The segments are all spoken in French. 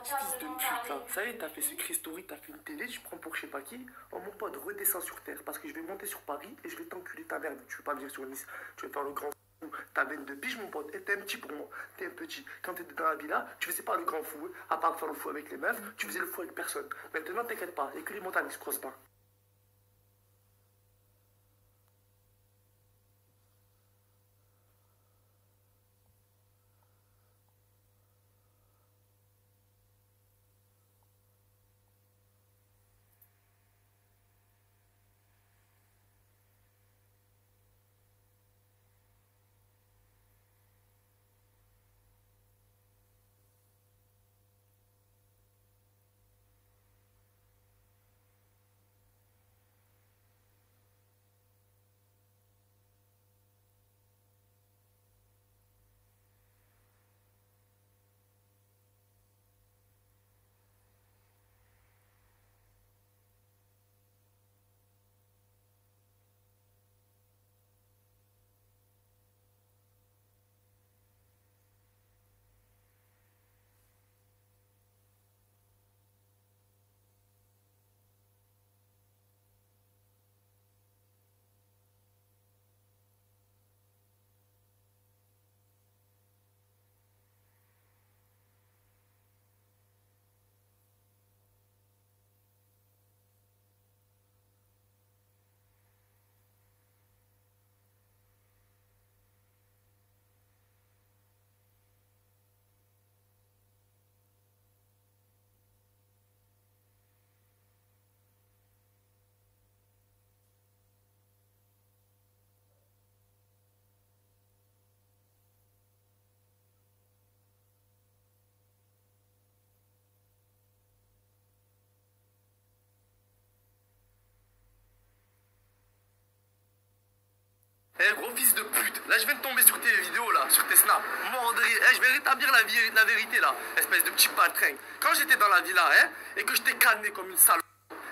Fils de pute, là. Ça y est, t'as fait Secret Story, t'as fait une télé, tu prends pour je sais pas qui. Oh mon pote, redescends sur terre parce que je vais monter sur Paris et je vais t'enculer ta merde. Tu veux pas venir sur Nice, tu veux faire le grand fou. Ta veine de biche, mon pote. Et t'es un petit pour moi. T'es un petit. Quand t'étais dans la villa, tu faisais pas le grand fou. À part faire le fou avec les meufs, tu faisais le fou avec personne. Maintenant, t'inquiète pas, et que les montagnes se croisent pas. Eh gros fils de pute, là je viens de tomber sur tes vidéos là, sur tes snaps. Mordri, je vais rétablir la vérité là, espèce de petit patrin. Quand j'étais dans la villa, et que je t'ai calmé comme une salope.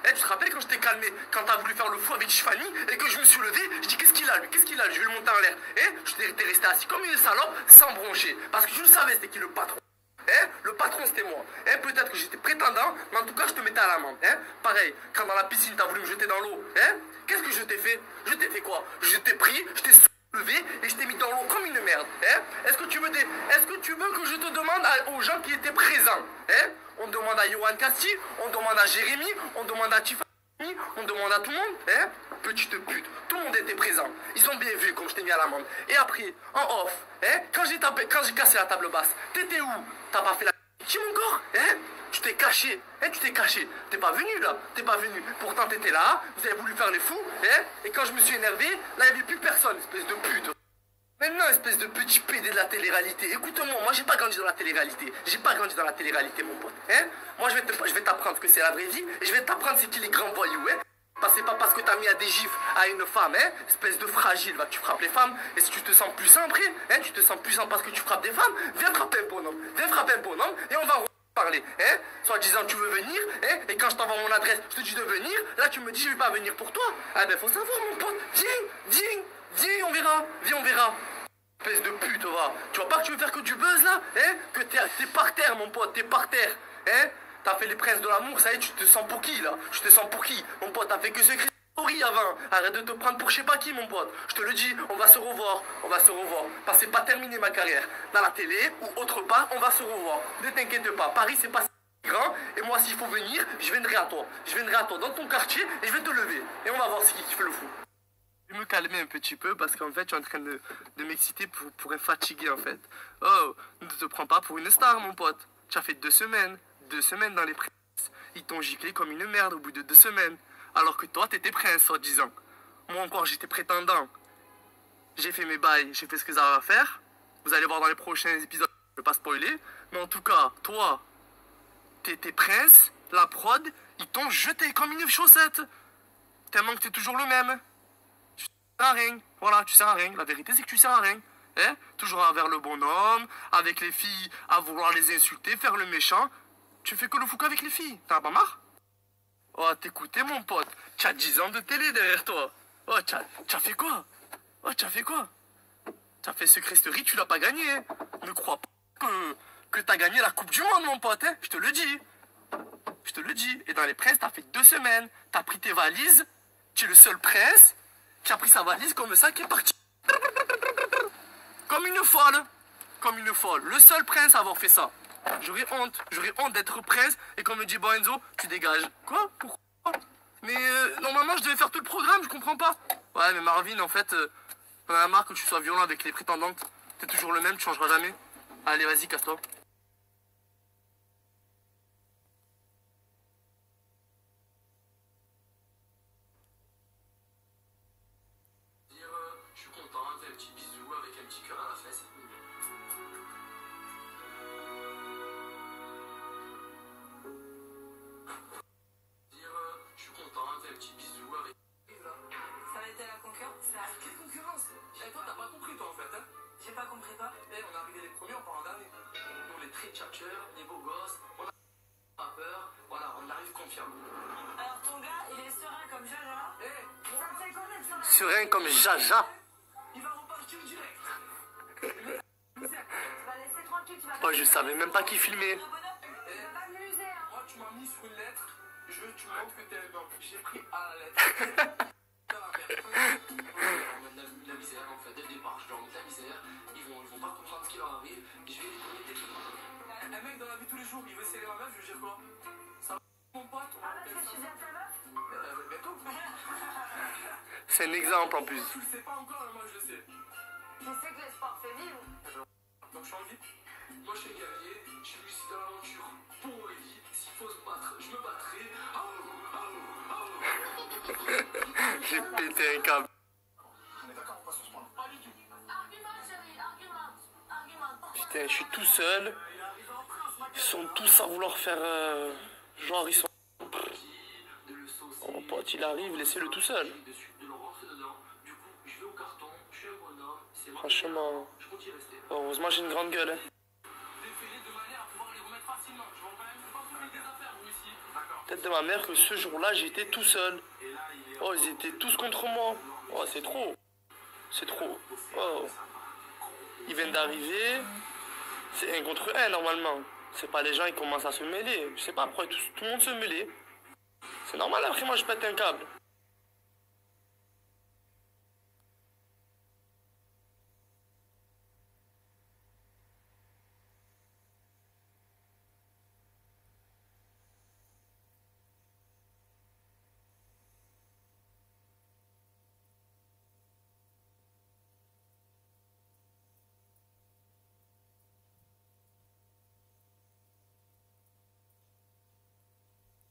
Tu te rappelles quand je t'ai calmé, quand t'as voulu faire le fou avec Chifani, et que je me suis levé, je dis qu'est-ce qu'il a lui, je vais le monter en l'air. T'es resté assis comme une salope, sans broncher, parce que je le savais c'était qui le patron. Le patron c'était moi. Peut-être que j'étais prétendant, mais en tout cas je te mettais à l'amende. Pareil, quand dans la piscine t'as voulu me jeter dans l'eau, qu'est-ce que je t'ai fait? Je t'ai fait quoi? Je t'ai pris, je t'ai soulevé et je t'ai mis dans l'eau comme une merde. Est-ce que tu veux que je te demande aux gens qui étaient présents? On demande à Johan Cassi, on demande à Jérémy, on demande à Tiffany, on demande à tout le monde, petite pute, tout le monde était présent. Ils ont bien vu comme je t'ai mis à l'amende. Et après, en off, quand j'ai cassé la table basse, t'étais où? T'as pas fait la victime encore? Tu t'es caché, tu t'es caché. T'es pas venu là, t'es pas venu. Pourtant t'étais là, vous avez voulu faire les fous, et quand je me suis énervé, là il n'y avait plus personne, espèce de pute. Maintenant, espèce de petit pédé de la télé-réalité. Écoute-moi, moi j'ai pas grandi dans la télé-réalité. J'ai pas grandi dans la télé-réalité, mon pote. Moi je vais t'apprendre que c'est la vraie vie, et je vais t'apprendre c'est qui les grands voyous, C'est pas parce que t'as mis à des gifs à une femme, espèce de fragile, va que tu frappes les femmes. Et si tu te sens puissant après, tu te sens puissant parce que tu frappes des femmes, viens frapper un bonhomme. Viens frapper un bonhomme, et on va en parler, Soit disant tu veux venir, et quand je t'envoie mon adresse, je te dis de venir, là tu me dis je vais pas venir pour toi. Ah ben faut savoir mon pote, viens, on verra, viens on verra. Espèce de pute, va. Tu vois pas que tu veux faire que du buzz là, Que t'es par terre mon pote, t'es par terre, T'as fait les princes de l'amour, ça y est, tu te sens pour qui là? Je te sens pour qui? Mon pote, t'as fait que Secret Story avant. Arrête de te prendre pour je sais pas qui, mon pote. Je te le dis, on va se revoir. Parce que c'est pas terminé ma carrière. Dans la télé ou autre part, on va se revoir. Ne t'inquiète pas, Paris c'est pas si grand. Et moi, s'il faut venir, je viendrai à toi. Je viendrai à toi dans ton quartier et je vais te lever. Et on va voir ce qui fait le fou. Je vais me calmer un petit peu parce qu'en fait, tu es en train de m'exciter pour être fatigué en fait. Oh, ne te prends pas pour une star, mon pote. Tu as fait 2 semaines. 2 semaines dans les princes. Ils t'ont giclé comme une merde au bout de 2 semaines. Alors que toi, t'étais prince, soi-disant. Moi encore, j'étais prétendant. J'ai fait mes bails, j'ai fait ce que ça va faire. Vous allez voir dans les prochains épisodes, je vais pas spoiler. Mais en tout cas, toi, t'étais prince, la prod, ils t'ont jeté comme une chaussette. Tellement que t'es toujours le même. Tu sers à rien. Voilà, tu sers à rien. La vérité, c'est que tu sers à rien. Toujours vers le bonhomme, avec les filles, à vouloir les insulter, faire le méchant. Tu fais que le fou qu'avec les filles, t'en as pas marre? Oh, t'écoutais mon pote, tu as 10 ans de télé derrière toi. Oh, tu as fait quoi? Tu as fait Secret Story, tu l'as pas gagné. Ne crois pas que t'as gagné la Coupe du Monde, mon pote, hein. Je te le dis. Je te le dis. Et dans les princes, t'as fait 2 semaines. T'as pris tes valises. Tu es le seul prince qui a pris sa valise comme ça, qui est parti. Comme une folle. Comme une folle. Le seul prince à avoir fait ça. J'aurais honte. J'aurais honte d'être prince et qu'on me dit, bon Enzo, tu dégages. Quoi? Pourquoi? Mais normalement, je devais faire tout le programme, je comprends pas. Ouais, mais Marvin, en fait, on a marre que tu sois violent avec les prétendantes. T'es toujours le même, tu changeras jamais. Allez, vas-y, casse-toi. Je suis content, un petit bisou avec un petit cœur à la fesse. Je suis content, un petit bisou avec... Ça va être la concurrence là. Quelle concurrence? Et toi, t'as pas compris, toi, en fait, hein? J'ai pas compris quoi. Eh, on est arrivé les premiers, on part en dernier. Nous, les très tchatcheurs, les beaux gosses, on a pas peur, voilà, on arrive confiant. Alors ton gars, il est serein comme Jaja. Eh, Ça te fait combien de serein? serein comme Jaja. Il va repartir direct. Tu vas laisser tranquille, tu vas Oh, je savais même pas qui filmait. Tu vas pas m'amuser hein. Moi, tu m'as mis sur une lettre, je veux que tu montres que t'es un homme. J'ai pris à la lettre. La misère, en fait, dès le départ, je leur montre la misère. Ils vont pas comprendre ce qui leur arrive. Je vais les donner des trucs. Un mec dans la vie tous les jours, il veut serrer ma meuf, je veux dire quoi? Ça va, mon pote? Ah parce que je suis bien ta meuf. Bientôt. C'est un exemple en plus. Tu le sais pas encore, mais moi je le sais. Tu sais que le sport fait vivre. Donc je suis en vie. Moi je suis un guerrier, je suis ici dans l'aventure pour Ellie. S'il faut se battre, je me battrai. J'ai pété un câble. On est d'accord, on passe sur ce point. Pas du tout. Argument chérie, argument. Putain, je suis tout seul. Ils sont tous à vouloir faire genre ils sont. Oh, mon pote, il arrive, laissez-le tout seul. Franchement, heureusement j'ai une grande gueule. Hein. Peut-être de ma mère que ce jour-là j'étais tout seul. Oh, ils étaient tous contre moi. Oh, c'est trop. C'est trop. Oh. Ils viennent d'arriver. C'est un contre un normalement. C'est pas les gens qui commencent à se mêler. Je sais pas pourquoi tout le monde se mêlait. C'est normal après moi je pète un câble.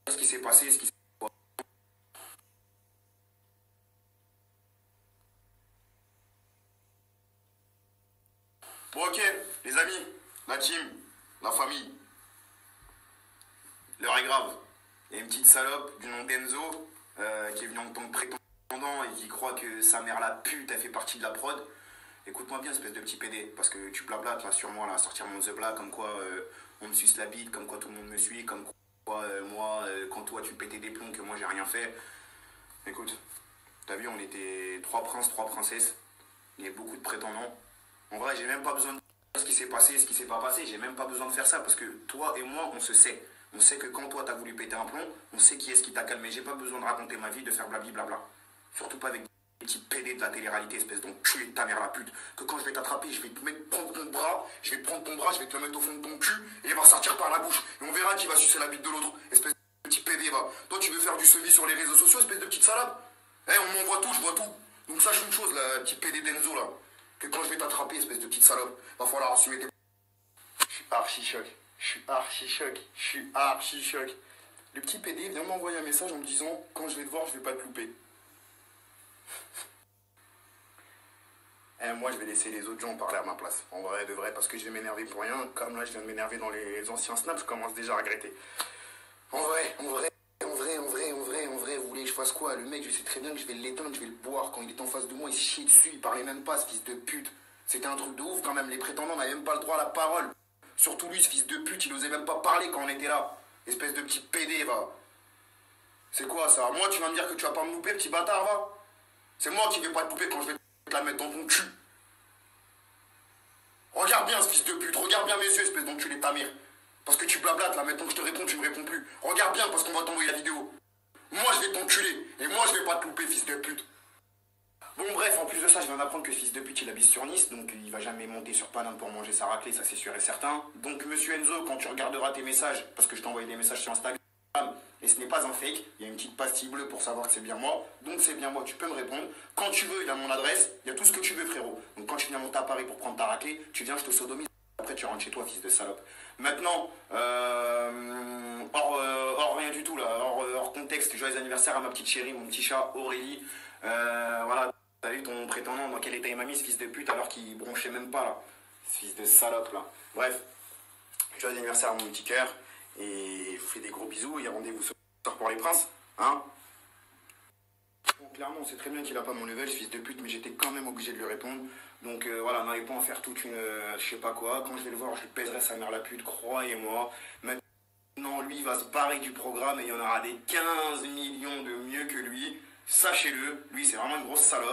Ce qui s'est passé, ce qui s'est passé. Bon ok, les amis, la team, la famille. L'heure est grave. Il y a une petite salope du nom d'Enzo qui est venue en tant que prétendant et qui croit que sa mère la pute, elle fait partie de la prod. Écoute-moi bien, espèce de petit PD, parce que tu blablates là sur moi, là, sortir mon The Black, comme quoi on me suce la bite, comme quoi tout le monde me suit, comme quoi moi, quand toi tu pétais des plombs, que moi j'ai rien fait. Écoute, t'as vu, on était 3 princes, 3 princesses, il y a beaucoup de prétendants. En vrai, j'ai même pas besoin de dire ce qui s'est passé, ce qui s'est pas passé, j'ai même pas besoin de faire ça, parce que toi et moi, on se sait. On sait que quand toi t'as voulu péter un plomb, on sait qui est-ce qui t'a calmé. J'ai pas besoin de raconter ma vie, de faire blabli blabla. Surtout pas avec des petits PD de la télé-réalité, espèce d'enculé de ta mère la pute. Que quand je vais t'attraper, je vais te mettre, prendre ton bras, je vais prendre ton bras, je vais te le mettre au fond de ton cul, et il va sortir par la bouche. Et on verra qui va sucer la bite de l'autre. Espèce de petit PD, va. Toi tu veux faire du sevi sur les réseaux sociaux, espèce de petite salade. Eh, on m'envoie tout, je vois tout. Donc sache une chose, la petite PD d'Enzo là. Que quand je vais t'attraper, espèce de petite salope, va falloir assumer tes... Je suis archi choc. Je suis archi choc. Je suis archi choc. Le petit PD vient m'envoyer un message en me disant quand je vais te voir, je vais pas te louper. Moi, je vais laisser les autres gens parler à ma place. En vrai, de vrai, parce que je vais m'énerver pour rien. Comme là, je viens de m'énerver dans les anciens snaps, je commence déjà à regretter. En vrai, vous voulez que je fasse quoi? Le mec, je sais très bien que je vais l'éteindre, je vais le boire. Quand il est en face de moi, il se chie dessus, il parlait même pas, ce fils de pute. C'était un truc de ouf quand même, les prétendants n'avaient même pas le droit à la parole. Surtout lui, ce fils de pute, il osait même pas parler quand on était là. Espèce de petit PD, va. C'est quoi ça? Moi, tu vas me dire que tu vas pas me louper, petit bâtard, va? C'est moi qui vais pas te louper quand je vais te la mettre dans ton cul. Regarde bien ce fils de pute, regarde. Regarde bien mes yeux, espèce d'enculé de ta mère. Parce que tu blablates là, maintenant que je te réponds, tu me réponds plus. Regarde bien parce qu'on va t'envoyer la vidéo. Moi je vais t'enculer. Et moi je vais pas te louper, fils de pute. Bon bref, en plus de ça, je viens d'apprendre que ce fils de pute il habite sur Nice, donc il va jamais monter sur Paname pour manger sa raclée, ça c'est sûr et certain. Donc monsieur Enzo, quand tu regarderas tes messages, parce que je t'ai envoyé des messages sur Instagram, et ce n'est pas un fake, il y a une petite pastille bleue pour savoir que c'est bien moi, donc c'est bien moi, tu peux me répondre. Quand tu veux, il a mon adresse, il y a tout ce que tu veux frérot. Donc quand tu viens monter à Paris pour prendre ta raclée, tu viens, je te sodomise, après tu rentres chez toi, fils de salope. Maintenant, hors rien du tout là, hors contexte, joyeux anniversaire à ma petite chérie, mon petit chat Aurélie. Voilà, t'as vu ton prétendant dans quel état il m'a mis, ce fils de pute, alors qu'il bronchait même pas là. Ce fils de salope là. Bref, joyeux anniversaire à mon petit cœur. Et je vous fais des gros bisous et rendez-vous ce soir pour les princes. Hein? Bon, clairement, on sait très bien qu'il a pas mon level, ce fils de pute, mais j'étais quand même obligé de lui répondre. Donc voilà, n'arrive pas à en faire toute une je sais pas quoi. Quand je vais le voir, je lui pèserai sa mère la pute, croyez-moi. Maintenant, lui, il va se barrer du programme et il y en aura des 15 millions de mieux que lui. Sachez-le, lui, c'est vraiment une grosse salope.